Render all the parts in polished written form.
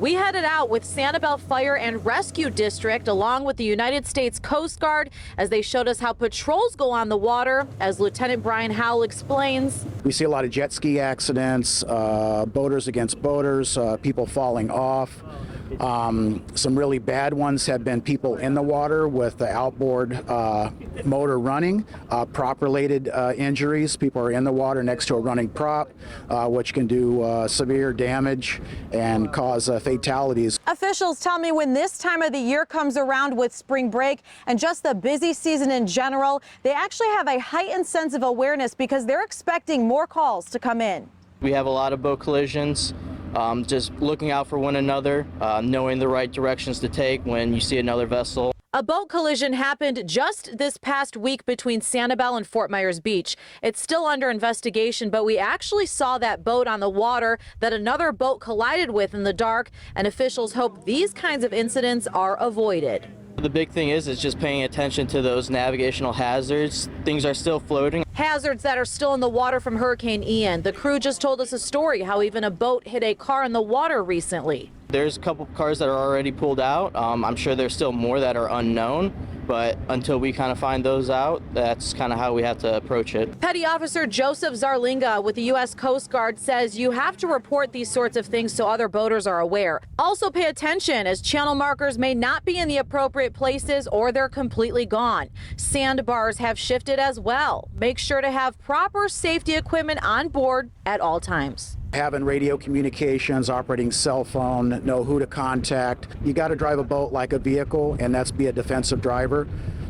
We headed out with Sanibel Fire and Rescue District along with the United States Coast Guard as they showed us how patrols go on the water. As Lieutenant Brian Howell explains, we see a lot of jet ski accidents, boaters against boaters, people falling off. Some really bad ones have been people in the water with the outboard motor running, prop-related injuries. People are in the water next to a running prop, which can do severe damage and cause fatalities. Officials tell me when this time of the year comes around with spring break and just the busy season in general, they actually have a heightened sense of awareness because they're expecting more calls to come in. We have a lot of boat collisions. Just looking out for one another, knowing the right directions to take when you see another vessel. A boat collision happened just this past week between Sanibel and Fort Myers Beach. It's still under investigation, but we actually saw that boat on the water that another boat collided with in the dark, and officials hope these kinds of incidents are avoided. The big thing is just paying attention to those navigational hazards. Things are still floating. Hazards that are still in the water from Hurricane Ian. The crew just told us a story how even a boat hit a car in the water recently. There's a couple cars that are already pulled out. I'm sure there's still more that are unknown, but until we kind of find those out, that's kind of how we have to approach it. Petty Officer Joseph Zarlinga with the U.S. Coast Guard says you have to report these sorts of things so other boaters are aware. Also pay attention as channel markers may not be in the appropriate places or they're completely gone. Sandbars have shifted as well. Make sure to have proper safety equipment on board at all times. Having radio communications, operating cell phone, know who to contact. You got to drive a boat like a vehicle, and that's be a defensive driver,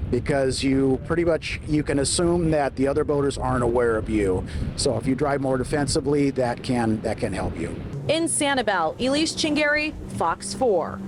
because you can assume that the other boaters aren't aware of you. So if you drive more defensively, that can help you. In Sanibel, Elise Chingari, Fox 4.